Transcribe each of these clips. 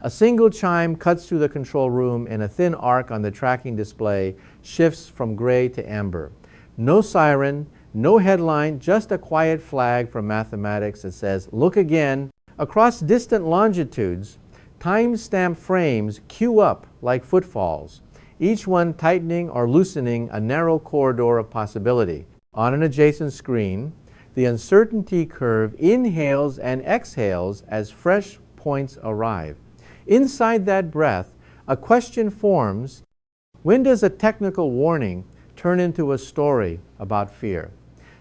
A single chime cuts through the control room and a thin arc on the tracking display shifts from gray to amber. No siren, no headline, just a quiet flag from mathematics that says, "Look again." Across distant longitudes, time-stamped frames queue up like footfalls, each one tightening or loosening a narrow corridor of possibility. On an adjacent screen, the uncertainty curve inhales and exhales as fresh points arrive. Inside that breath, a question forms: when does a technical warning turn into a story about fear?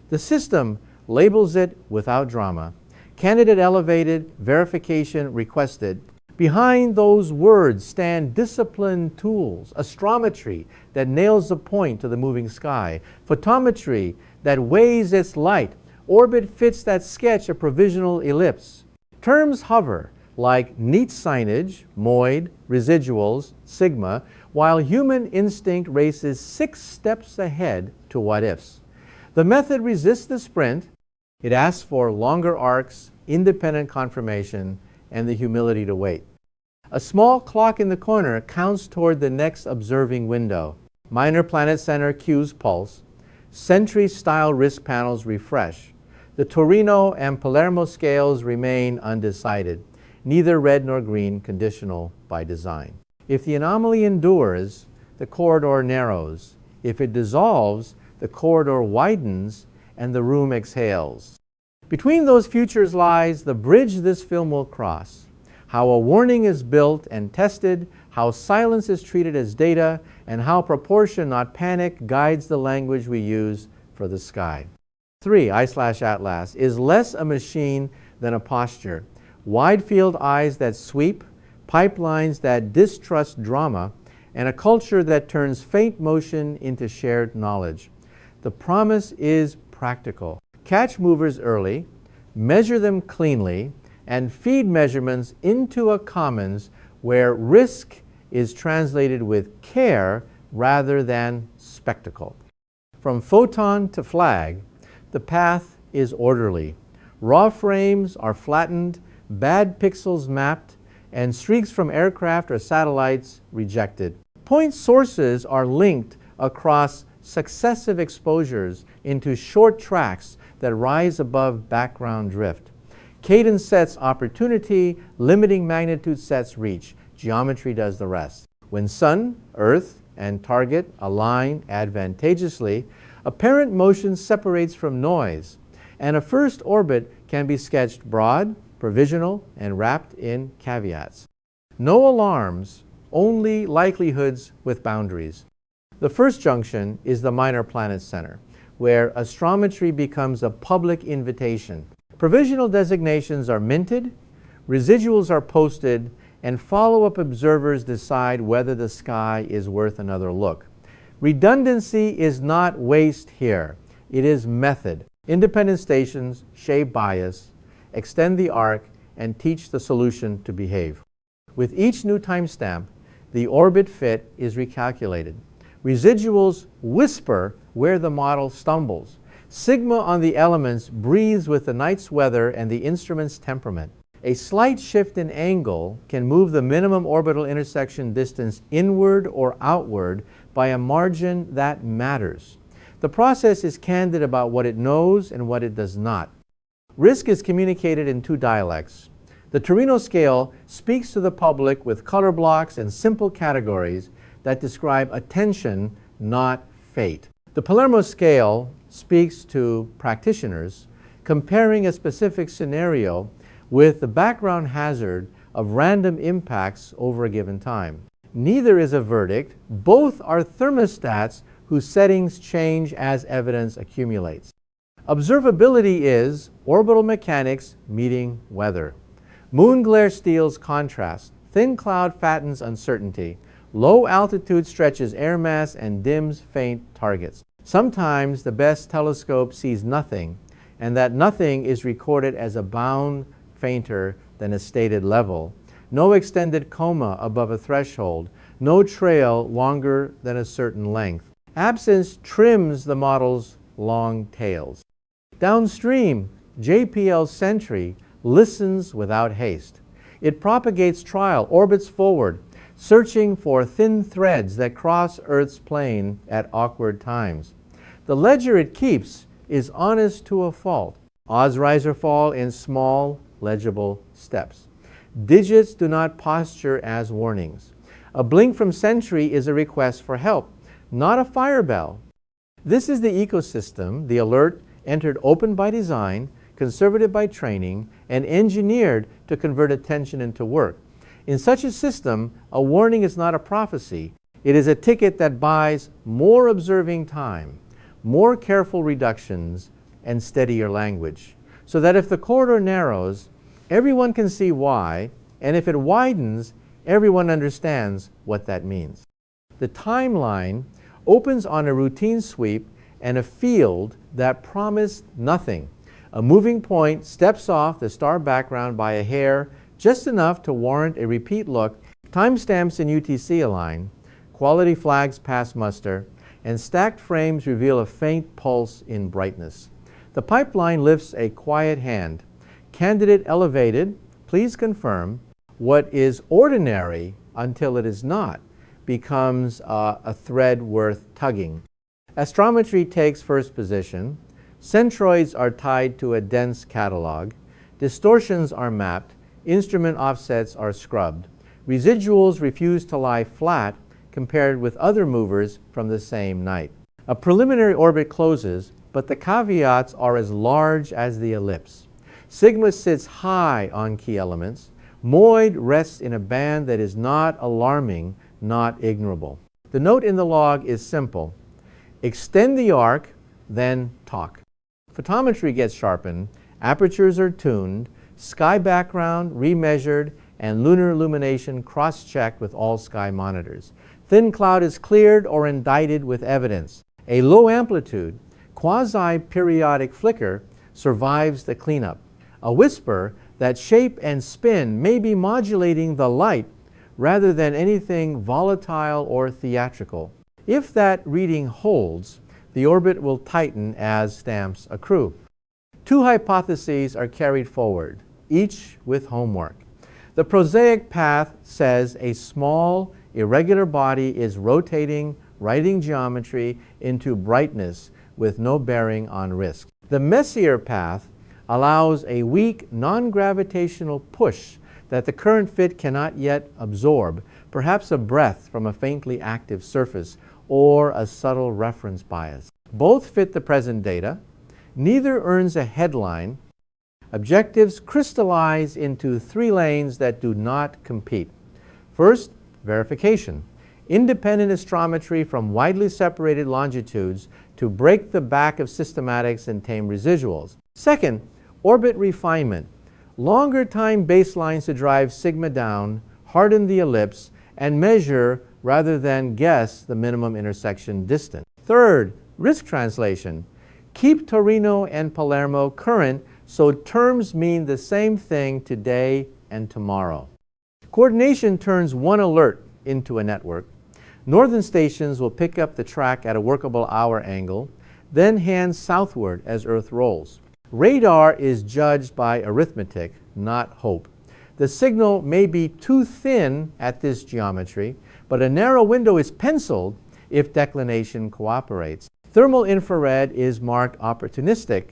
The system labels it without drama. Candidate elevated, verification requested. Behind those words stand disciplined tools: astrometry that nails the point to the moving sky, photometry that weighs its light, orbit fits that sketch a provisional ellipse. Terms hover like neat signage, MOID, residuals, sigma, while human instinct races 6 steps ahead to what-ifs. The method resists the sprint. It asks for longer arcs, independent confirmation, and the humility to wait. A small clock in the corner counts toward the next observing window. Minor planet center cues pulse. Sentry-style risk panels refresh. The Torino and Palermo scales remain undecided, neither red nor green, conditional by design. If the anomaly endures, the corridor narrows. If it dissolves, the corridor widens and the room exhales. Between those futures lies the bridge this film will cross. How a warning is built and tested, how silence is treated as data, and how proportion, not panic, guides the language we use for the sky. 3, I/Atlas, is less a machine than a posture. Wide field eyes that sweep, pipelines that distrust drama, and a culture that turns faint motion into shared knowledge. The promise is practical. Catch movers early, measure them cleanly, and feed measurements into a commons where risk is translated with care rather than spectacle. From photon to flag, the path is orderly. Raw frames are flattened, bad pixels mapped, and streaks from aircraft or satellites rejected. Point sources are linked across successive exposures into short tracks that rise above background drift. Cadence sets opportunity, limiting magnitude sets reach. Geometry does the rest. When Sun, Earth, and target align advantageously, apparent motion separates from noise, and a first orbit can be sketched broad, provisional, and wrapped in caveats. No alarms, only likelihoods with boundaries. The first junction is the minor planet center, where astrometry becomes a public invitation. Provisional designations are minted, residuals are posted, and follow-up observers decide whether the sky is worth another look. Redundancy is not waste here. It is method. Independent stations shave bias, extend the arc, and teach the solution to behave. With each new timestamp, the orbit fit is recalculated. Residuals whisper where the model stumbles. Sigma on the elements breathes with the night's weather and the instrument's temperament. A slight shift in angle can move the minimum orbital intersection distance inward or outward by a margin that matters. The process is candid about what it knows and what it does not. Risk is communicated in 2 dialects. The Torino scale speaks to the public with color blocks and simple categories that describe attention, not fate. The Palermo scale speaks to practitioners, comparing a specific scenario with the background hazard of random impacts over a given time. Neither is a verdict. Both are thermostats whose settings change as evidence accumulates. Observability is orbital mechanics meeting weather. Moon glare steals contrast. Thin cloud fattens uncertainty. Low altitude stretches air mass and dims faint targets. Sometimes the best telescope sees nothing, and that nothing is recorded as a bound fainter than a stated level. No extended coma above a threshold. No trail longer than a certain length. Absence trims the model's long tails. Downstream, JPL Sentry listens without haste. It propagates trial, orbits forward, searching for thin threads that cross Earth's plane at awkward times. The ledger it keeps is honest to a fault. Odds rise or fall in small, legible steps. Digits do not posture as warnings. A blink from Sentry is a request for help, not a fire bell. This is the ecosystem, the alert entered open by design, conservative by training, and engineered to convert attention into work. In such a system, a warning is not a prophecy. It is a ticket that buys more observing time, more careful reductions, and steadier language, so that if the corridor narrows, everyone can see why, and if it widens, everyone understands what that means. The timeline opens on a routine sweep and a field that promised nothing. A moving point steps off the star background by a hair, just enough to warrant a repeat look. Timestamps in UTC align, quality flags pass muster, and stacked frames reveal a faint pulse in brightness. The pipeline lifts a quiet hand. Candidate elevated, please confirm. What is ordinary until it is not becomes a thread worth tugging. Astrometry takes first position. Centroids are tied to a dense catalog. Distortions are mapped. Instrument offsets are scrubbed. Residuals refuse to lie flat compared with other movers from the same night. A preliminary orbit closes, but the caveats are as large as the ellipse. Sigma sits high on key elements. MOID rests in a band that is not alarming, not ignorable. The note in the log is simple. Extend the arc, then talk. Photometry gets sharpened, apertures are tuned, sky background remeasured, and lunar illumination cross-checked with all sky monitors. Thin cloud is cleared or indicted with evidence. A low amplitude, quasi-periodic flicker survives the cleanup. A whisper that shape and spin may be modulating the light rather than anything volatile or theatrical. If that reading holds, the orbit will tighten as stamps accrue. Two hypotheses are carried forward, each with homework. The prosaic path says a small, irregular body is rotating, writing geometry into brightness with no bearing on risk. The messier path allows a weak, non-gravitational push that the current fit cannot yet absorb, perhaps a breath from a faintly active surface or a subtle reference bias. Both fit the present data. Neither earns a headline. Objectives crystallize into three lanes that do not compete. First, verification. Independent astrometry from widely separated longitudes to break the back of systematics and tame residuals. Second, orbit refinement. Longer time baselines to drive sigma down, harden the ellipse, and measure rather than guess the minimum intersection distance. Third, risk translation. Keep Torino and Palermo current so terms mean the same thing today and tomorrow. Coordination turns one alert into a network. Northern stations will pick up the track at a workable hour angle, then hand southward as Earth rolls. Radar is judged by arithmetic, not hope. The signal may be too thin at this geometry, but a narrow window is penciled if declination cooperates. Thermal infrared is marked opportunistic,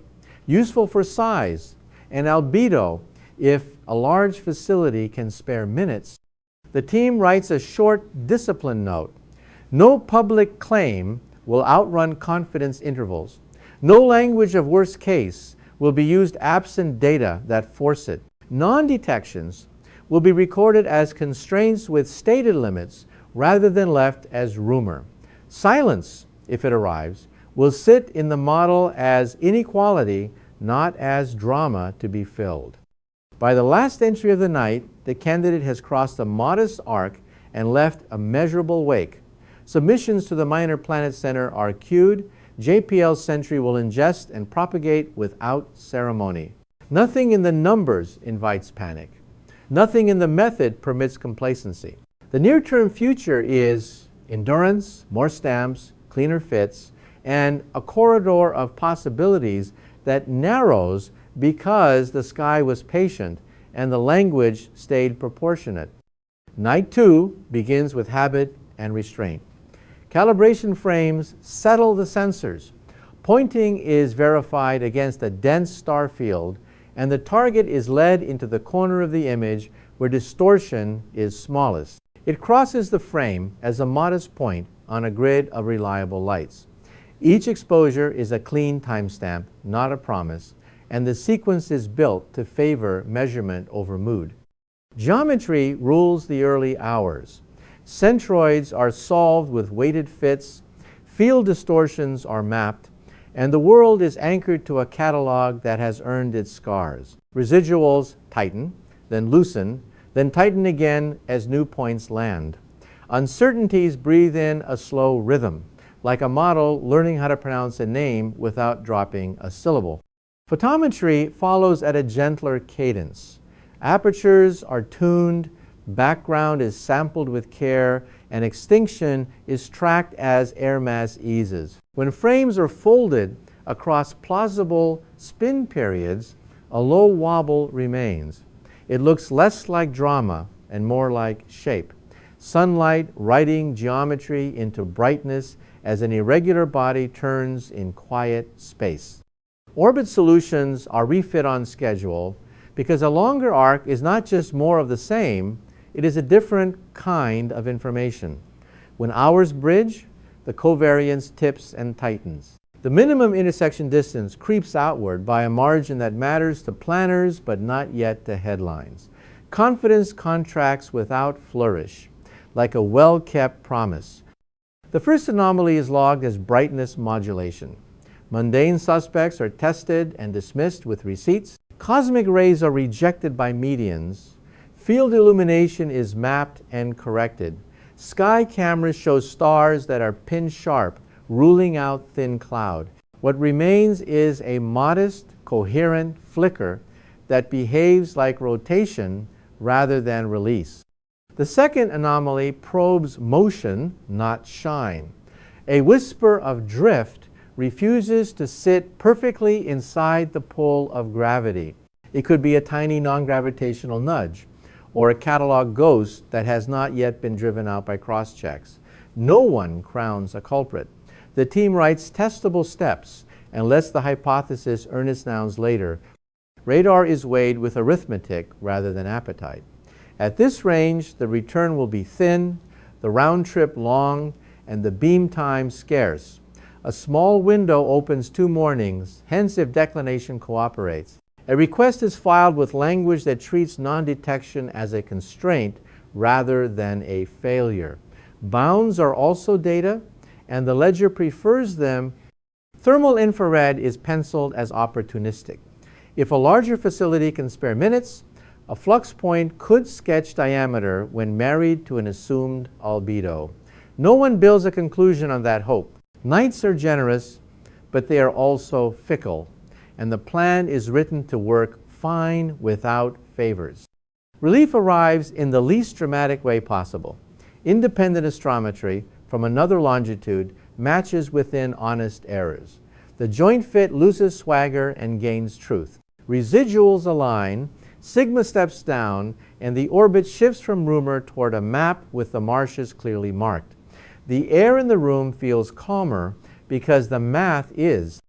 useful for size, and albedo if a large facility can spare minutes. The team writes a short discipline note. No public claim will outrun confidence intervals. No language of worst case will be used absent data that force it. Non-detections will be recorded as constraints with stated limits rather than left as rumor. Silence, if it arrives, will sit in the model as inequality, not as drama to be filled. By the last entry of the night, the candidate has crossed a modest arc and left a measurable wake. Submissions to the Minor Planet Center are queued. JPL Sentry will ingest and propagate without ceremony. Nothing in the numbers invites panic. Nothing in the method permits complacency. The near-term future is endurance, more stamps, cleaner fits, and a corridor of possibilities that narrows because the sky was patient and the language stayed proportionate. Night 2 begins with habit and restraint. Calibration frames settle the sensors. Pointing is verified against a dense star field, and the target is led into the corner of the image where distortion is smallest. It crosses the frame as a modest point on a grid of reliable lights. Each exposure is a clean timestamp, not a promise, and the sequence is built to favor measurement over mood. Geometry rules the early hours. Centroids are solved with weighted fits, field distortions are mapped, and the world is anchored to a catalog that has earned its scars. Residuals tighten, then loosen, then tighten again as new points land. Uncertainties breathe in a slow rhythm, like a model learning how to pronounce a name without dropping a syllable. Photometry follows at a gentler cadence. Apertures are tuned, background is sampled with care, and extinction is tracked as air mass eases. When frames are folded across plausible spin periods, a low wobble remains. It looks less like drama and more like shape. Sunlight writing geometry into brightness as an irregular body turns in quiet space. Orbit solutions are refit on schedule because a longer arc is not just more of the same, it is a different kind of information. When hours bridge, the covariance tips and tightens. The minimum intersection distance creeps outward by a margin that matters to planners but not yet to headlines. Confidence contracts without flourish, like a well-kept promise. The first anomaly is logged as brightness modulation. Mundane suspects are tested and dismissed with receipts. Cosmic rays are rejected by medians. Field illumination is mapped and corrected. Sky cameras show stars that are pin sharp, ruling out thin cloud. What remains is a modest, coherent flicker that behaves like rotation rather than release. The second anomaly probes motion, not shine. A whisper of drift refuses to sit perfectly inside the pull of gravity. It could be a tiny non-gravitational nudge, or a catalog ghost that has not yet been driven out by cross-checks. No one crowns a culprit. The team writes testable steps and lets the hypothesis earn its nouns later. Radar is weighed with arithmetic rather than appetite. At this range, the return will be thin, the round trip long, and the beam time scarce. A small window opens 2 mornings, hence if declination cooperates. A request is filed with language that treats non-detection as a constraint rather than a failure. Bounds are also data, and the ledger prefers them. Thermal infrared is penciled as opportunistic. If a larger facility can spare minutes, a flux point could sketch diameter when married to an assumed albedo. No one builds a conclusion on that hope. Nights are generous, but they are also fickle, and the plan is written to work fine without favors. Relief arrives in the least dramatic way possible. Independent astrometry from another longitude matches within honest errors. The joint fit loses swagger and gains truth. Residuals align, sigma steps down, and the orbit shifts from rumor toward a map with the marshes clearly marked. The air in the room feels calmer because the math is.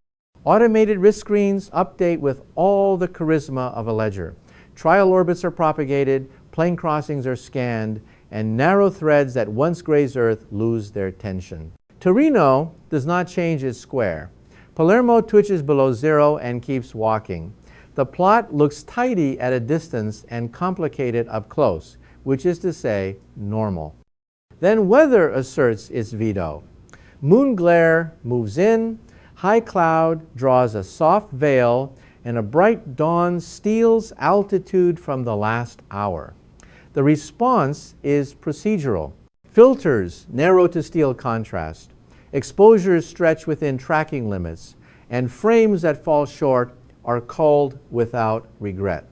Automated risk screens update with all the charisma of a ledger. Trial orbits are propagated, plane crossings are scanned, and narrow threads that once grazed Earth lose their tension. Torino does not change its square. Palermo twitches below 0 and keeps walking. The plot looks tidy at a distance and complicated up close, which is to say, normal. Then weather asserts its veto. Moon glare moves in, high cloud draws a soft veil, and a bright dawn steals altitude from the last hour. The response is procedural. Filters narrow to steel contrast. Exposures stretch within tracking limits, and frames that fall short are culled without regret.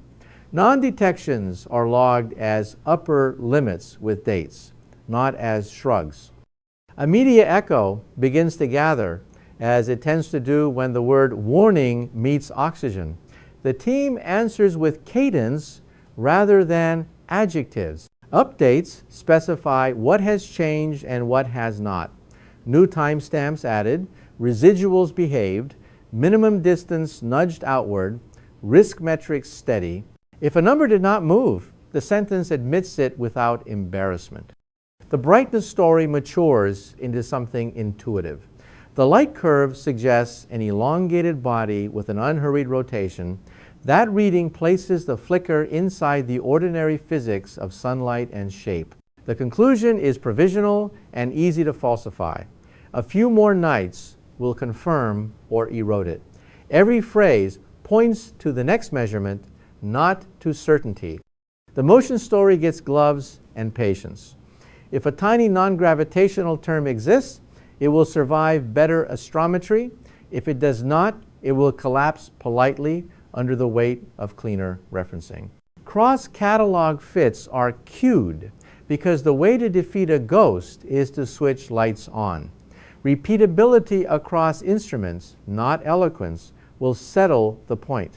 Non-detections are logged as upper limits with dates, not as shrugs. A media echo begins to gather, as it tends to do when the word warning meets oxygen. The team answers with cadence rather than adjectives. Updates specify what has changed and what has not. New timestamps added, residuals behaved, minimum distance nudged outward, risk metrics steady. If a number did not move, the sentence admits it without embarrassment. The brightness story matures into something intuitive. The light curve suggests an elongated body with an unhurried rotation. That reading places the flicker inside the ordinary physics of sunlight and shape. The conclusion is provisional and easy to falsify. A few more nights will confirm or erode it. Every phrase points to the next measurement, not to certainty. The motion story gets gloves and patience. If a tiny non-gravitational term exists, it will survive better astrometry. If it does not, it will collapse politely under the weight of cleaner referencing. Cross-catalog fits are cued because the way to defeat a ghost is to switch lights on. Repeatability across instruments, not eloquence, will settle the point.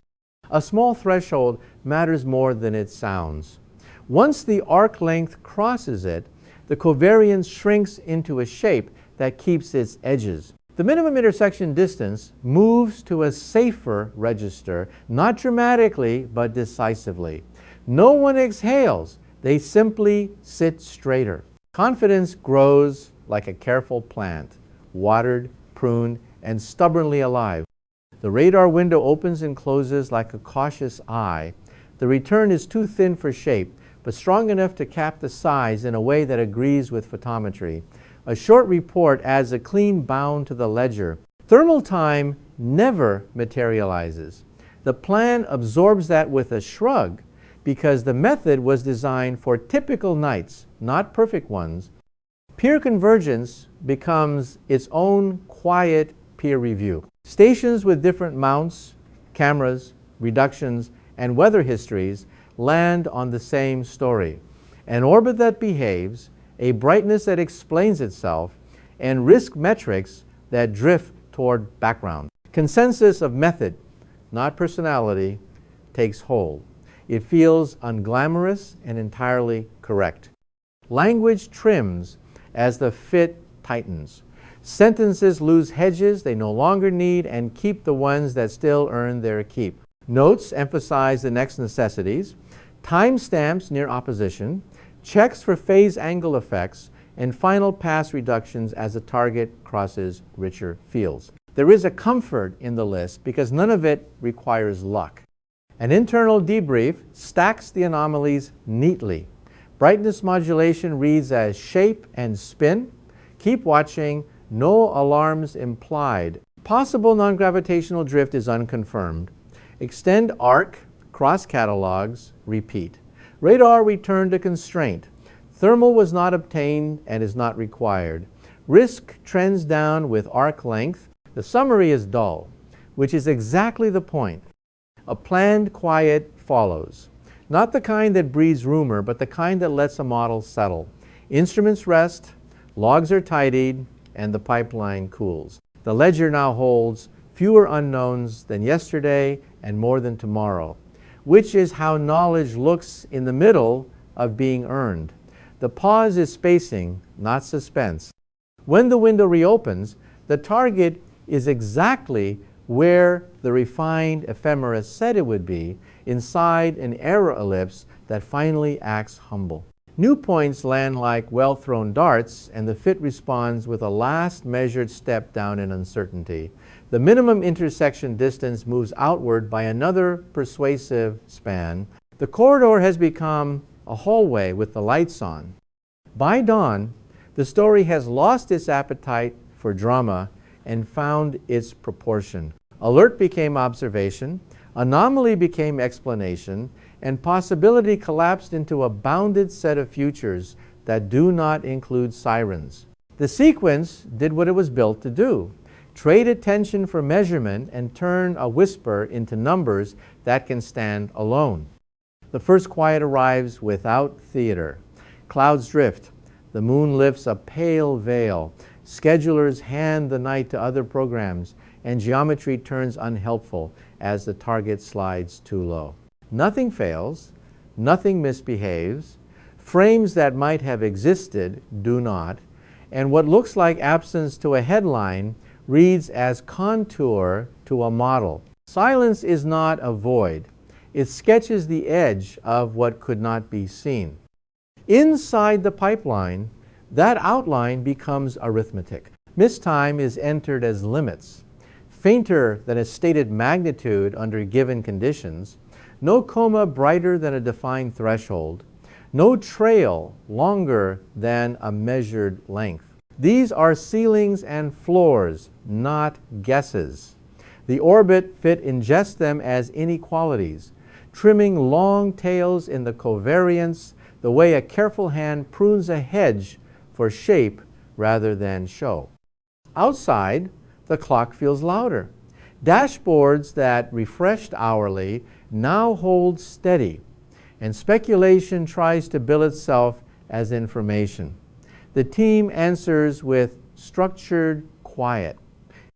A small threshold matters more than it sounds. Once the arc length crosses it, the covariance shrinks into a shape that keeps its edges. The minimum intersection distance moves to a safer register, not dramatically, but decisively. No one exhales. They simply sit straighter. Confidence grows like a careful plant, watered, pruned, and stubbornly alive. The radar window opens and closes like a cautious eye. The return is too thin for shape, but strong enough to cap the size in a way that agrees with photometry. A short report adds a clean bound to the ledger. Thermal time never materializes. The plan absorbs that with a shrug because the method was designed for typical nights, not perfect ones. Peer convergence becomes its own quiet peer review. Stations with different mounts, cameras, reductions, and weather histories land on the same story. An orbit that behaves, a brightness that explains itself, and risk metrics that drift toward background. Consensus of method, not personality, takes hold. It feels unglamorous and entirely correct. Language trims as the fit tightens. Sentences lose hedges they no longer need and keep the ones that still earn their keep. Notes emphasize the next necessities. Timestamps near opposition. Checks for phase angle effects, and final pass reductions as the target crosses richer fields. There is a comfort in the list because none of it requires luck. An internal debrief stacks the anomalies neatly. Brightness modulation reads as shape and spin. Keep watching. No alarms implied. Possible non-gravitational drift is unconfirmed. Extend arc, cross catalogs, repeat. Radar returned to constraint. Thermal was not obtained and is not required. Risk trends down with arc length. The summary is dull, which is exactly the point. A planned quiet follows. Not the kind that breeds rumor, but the kind that lets a model settle. Instruments rest, logs are tidied, and the pipeline cools. The ledger now holds fewer unknowns than yesterday and more than tomorrow, which is how knowledge looks in the middle of being earned. The pause is spacing, not suspense. When the window reopens, the target is exactly where the refined ephemera said it would be, inside an error ellipse that finally acts humble. New points land like well-thrown darts, and the fit responds with a last measured step down in uncertainty. The minimum intersection distance moves outward by another persuasive span. The corridor has become a hallway with the lights on. By dawn, the story has lost its appetite for drama and found its proportion. Alert became observation, anomaly became explanation, and possibility collapsed into a bounded set of futures that do not include sirens. The sequence did what it was built to do: trade attention for measurement and turn a whisper into numbers that can stand alone. The first quiet arrives without theater. Clouds drift. The moon lifts a pale veil. Schedulers hand the night to other programs, and geometry turns unhelpful as the target slides too low. Nothing fails. nothing misbehaves, frames that might have existed do not, and what looks like absence to a headline reads as contour to a model. Silence is not a void. It sketches the edge of what could not be seen. Inside the pipeline, that outline becomes arithmetic. Mistime is entered as limits, fainter than a stated magnitude under given conditions, no coma brighter than a defined threshold, no trail longer than a measured length. These are ceilings and floors, not guesses. The orbit fit ingest them as inequalities, trimming long tails in the covariance the way a careful hand prunes a hedge for shape rather than show. Outside, the clock feels louder. Dashboards that refreshed hourly now hold steady, and speculation tries to bill itself as information. The team answers with structured quiet.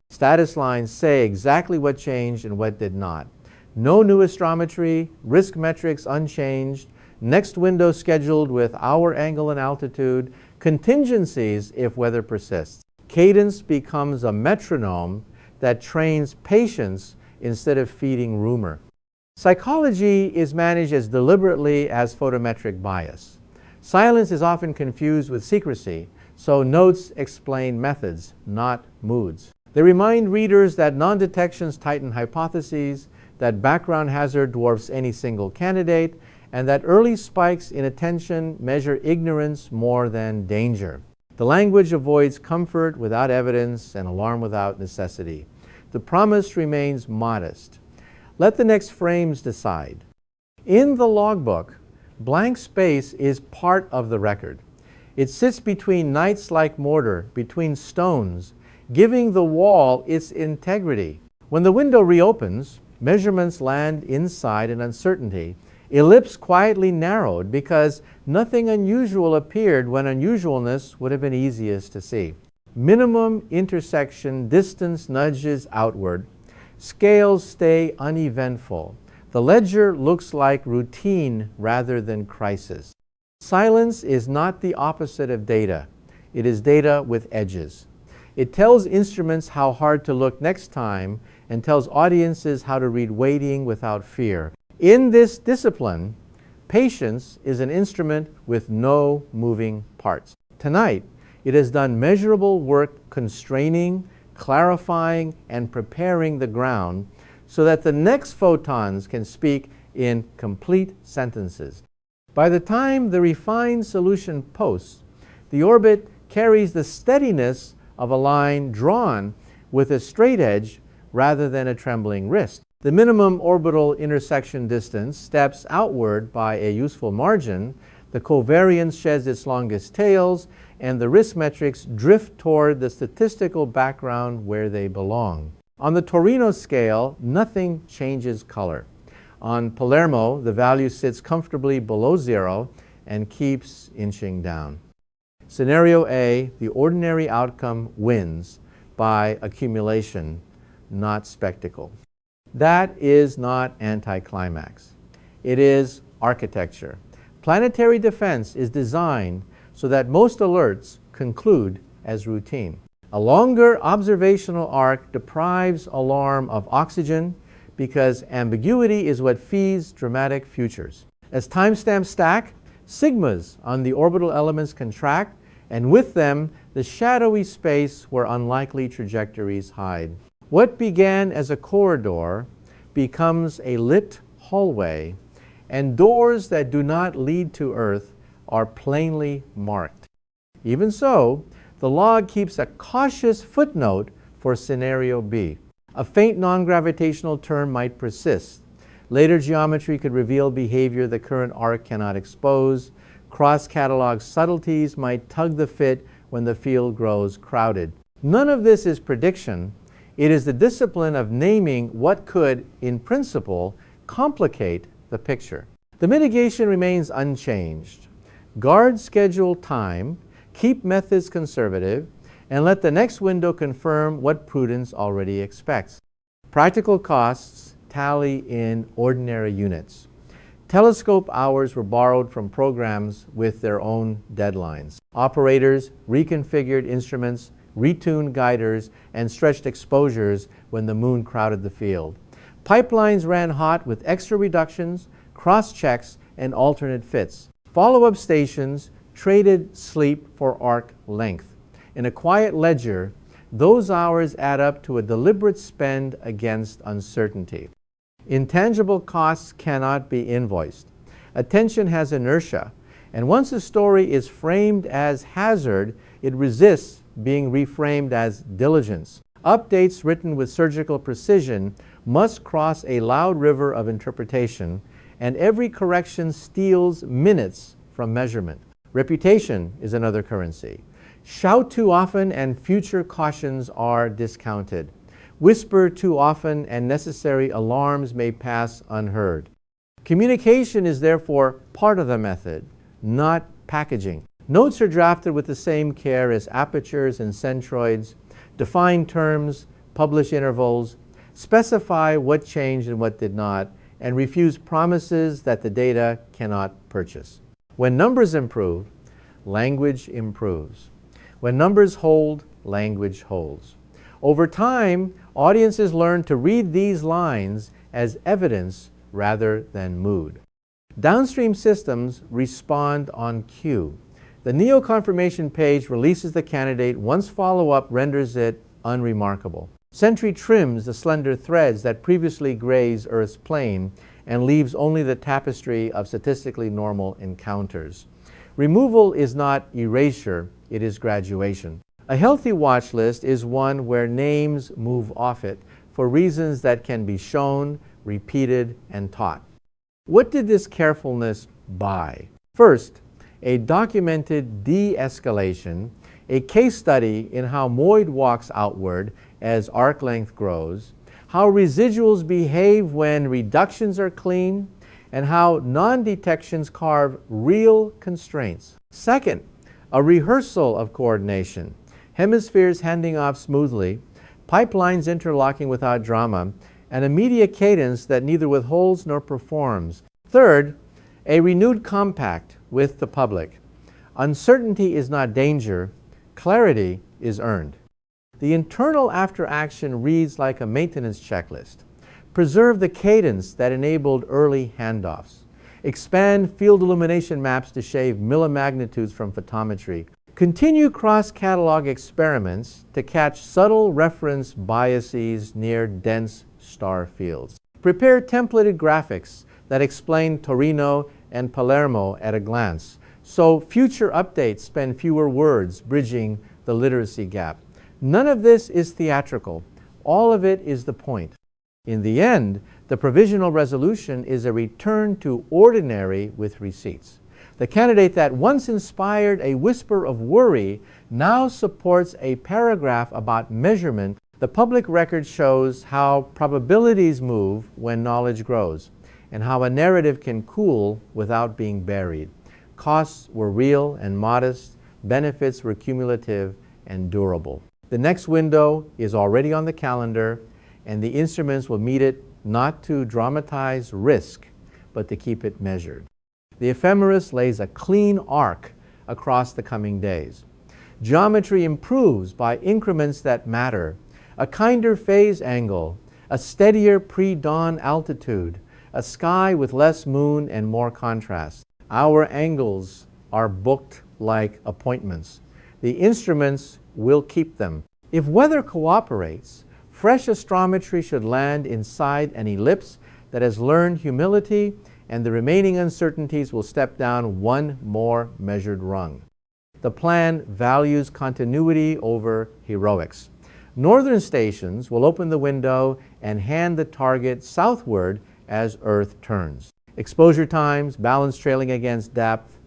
Status lines say exactly what changed and what did not. No new astrometry, risk metrics unchanged, next window scheduled with hour angle and altitude, contingencies if weather persists. Cadence becomes a metronome that trains patience instead of feeding rumor. Psychology is managed as deliberately as photometric bias. Silence is often confused with secrecy, so notes explain methods, not moods. They remind readers that non-detections tighten hypotheses, that background hazard dwarfs any single candidate, and that early spikes in attention measure ignorance more than danger. The language avoids comfort without evidence and alarm without necessity. The promise remains modest. Let the next frames decide. In the logbook, blank space is part of the record. It sits between knights like mortar, between stones, giving the wall its integrity. When the window reopens, measurements land inside an uncertainty. Ellipse quietly narrowed because nothing unusual appeared when unusualness would have been easiest to see. Minimum intersection distance nudges outward. Scales stay uneventful. The ledger looks like routine rather than crisis. Silence is not the opposite of data. It is data with edges. It tells instruments how hard to look next time and tells audiences how to read waiting without fear. In this discipline, patience is an instrument with no moving parts. Tonight, it has done measurable work constraining, clarifying, and preparing the ground so that the next photons can speak in complete sentences. By the time the refined solution posts, the orbit carries the steadiness of a line drawn with a straight edge rather than a trembling wrist. The minimum orbital intersection distance steps outward by a useful margin, the covariance sheds its longest tails, and the risk metrics drift toward the statistical background where they belong. On the Torino scale, nothing changes color. On Palermo, the value sits comfortably below zero and keeps inching down. Scenario A, the ordinary outcome wins by accumulation, not spectacle. That is not anticlimax. It is architecture. Planetary defense is designed so that most alerts conclude as routine. A longer observational arc deprives alarm of oxygen because ambiguity is what feeds dramatic futures. As timestamps stack, sigmas on the orbital elements contract, and with them, the shadowy space where unlikely trajectories hide. What began as a corridor becomes a lit hallway, and doors that do not lead to Earth are plainly marked. Even so, the log keeps a cautious footnote for scenario B. A faint non-gravitational term might persist. Later geometry could reveal behavior the current arc cannot expose. Cross-catalog subtleties might tug the fit when the field grows crowded. None of this is prediction. It is the discipline of naming what could, in principle, complicate the picture. The mitigation remains unchanged. Guard schedule time, keep methods conservative, and let the next window confirm what prudence already expects. Practical costs tally in ordinary units. Telescope hours were borrowed from programs with their own deadlines. Operators reconfigured instruments, retuned guiders, and stretched exposures when the moon crowded the field. Pipelines ran hot with extra reductions, cross-checks, and alternate fits. Follow-up stations traded sleep for arc length. In a quiet ledger, those hours add up to a deliberate spend against uncertainty. Intangible costs cannot be invoiced. Attention has inertia, and once a story is framed as hazard, it resists being reframed as diligence. Updates written with surgical precision must cross a loud river of interpretation, and every correction steals minutes from measurement. Reputation is another currency. Shout too often and future cautions are discounted. Whisper too often and necessary alarms may pass unheard. Communication is therefore part of the method, not packaging. Notes are drafted with the same care as apertures and centroids, define terms, publish intervals, specify what changed and what did not, and refuse promises that the data cannot purchase. When numbers improve, language improves. When numbers hold, language holds. Over time, audiences learn to read these lines as evidence rather than mood. Downstream systems respond on cue. The neo-confirmation page releases the candidate once follow-up renders it unremarkable. Sentry trims the slender threads that previously grazed Earth's plane and leaves only the tapestry of statistically normal encounters. Removal is not erasure, it is graduation. A healthy watch list is one where names move off it for reasons that can be shown, repeated, and taught. What did this carefulness buy? First, a documented de-escalation, a case study in how MOID walks outward as arc length grows, how residuals behave when reductions are clean, and how non-detections carve real constraints. Second, a rehearsal of coordination. Hemispheres handing off smoothly, pipelines interlocking without drama, and a media cadence that neither withholds nor performs. Third, a renewed compact with the public. Uncertainty is not danger, clarity is earned. The internal after-action reads like a maintenance checklist. Preserve the cadence that enabled early handoffs. Expand field illumination maps to shave millimagnitudes from photometry. Continue cross-catalog experiments to catch subtle reference biases near dense star fields. Prepare templated graphics that explain Torino and Palermo at a glance, so future updates spend fewer words bridging the literacy gap. None of this is theatrical. All of it is the point. In the end, the provisional resolution is a return to ordinary with receipts. The candidate that once inspired a whisper of worry now supports a paragraph about measurement. The public record shows how probabilities move when knowledge grows, and how a narrative can cool without being buried. Costs were real and modest, benefits were cumulative and durable. The next window is already on the calendar, and the instruments will meet it not to dramatize risk, but to keep it measured. The ephemeris lays a clean arc across the coming days. Geometry improves by increments that matter. A kinder phase angle, a steadier pre-dawn altitude, a sky with less moon and more contrast. Our angles are booked like appointments. The instruments will keep them. If weather cooperates, fresh astrometry should land inside an ellipse that has learned humility, and the remaining uncertainties will step down one more measured rung. The plan values continuity over heroics. Northern stations will open the window and hand the target southward as Earth turns. Exposure times, balance trailing against depth,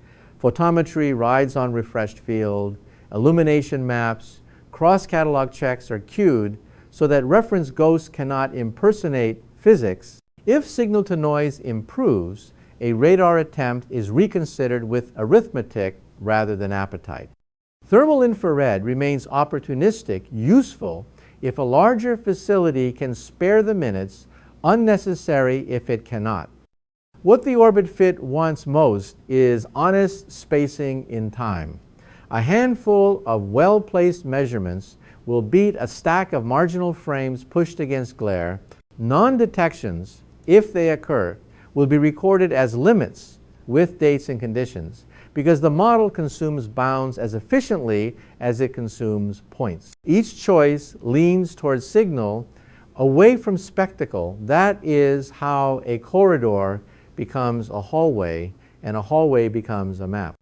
photometry rides on refreshed field, illumination maps, cross-catalog checks are queued so that reference ghosts cannot impersonate physics. If signal-to-noise improves, a radar attempt is reconsidered with arithmetic rather than appetite. Thermal infrared remains opportunistic, useful, if a larger facility can spare the minutes, unnecessary if it cannot. What the orbit fit wants most is honest spacing in time. A handful of well-placed measurements will beat a stack of marginal frames pushed against glare. Non-detections, if they occur, will be recorded as limits with dates and conditions because the model consumes bounds as efficiently as it consumes points. Each choice leans towards signal away from spectacle. That is how a corridor becomes a hallway and a hallway becomes a map.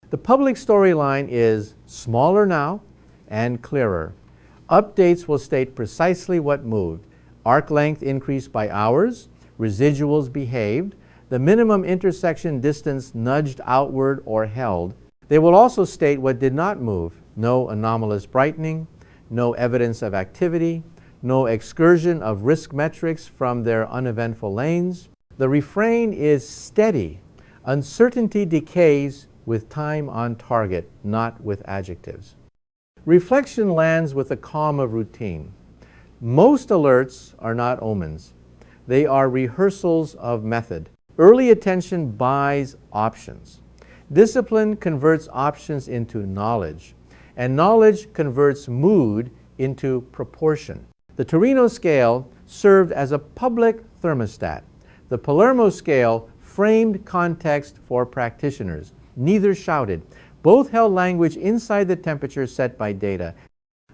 The public storyline is smaller now and clearer. Updates will state precisely what moved. Arc length increased by hours, residuals behaved, the minimum intersection distance nudged outward or held. They will also state what did not move. No anomalous brightening, no evidence of activity, no excursion of risk metrics from their uneventful lanes. The refrain is steady. Uncertainty decays with time on target, not with adjectives. Reflection lands with the calm of routine. Most alerts are not omens. They are rehearsals of method. Early attention buys options. Discipline converts options into knowledge, and knowledge converts mood into proportion. The Torino scale served as a public thermostat. The Palermo scale framed context for practitioners. Neither shouted. Both held language inside the temperature set by data.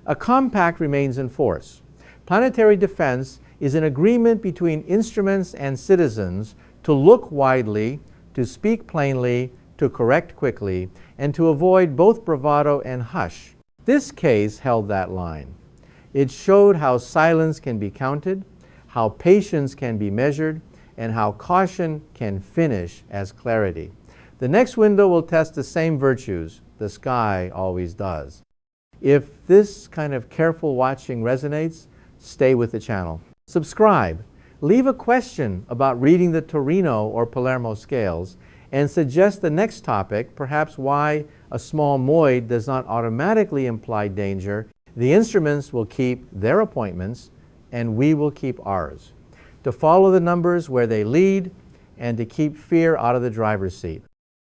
A compact remains in force. Planetary defense is an agreement between instruments and citizens to look widely, to speak plainly, to correct quickly, and to avoid both bravado and hush. This case held that line. It showed how silence can be counted, how patience can be measured, and how caution can finish as clarity. The next window will test the same virtues. The sky always does. If this kind of careful watching resonates, stay with the channel. Subscribe. Leave a question about reading the Torino or Palermo scales and suggest the next topic, perhaps why a small MOID does not automatically imply danger. The instruments will keep their appointments and we will keep ours. To follow the numbers where they lead and to keep fear out of the driver's seat.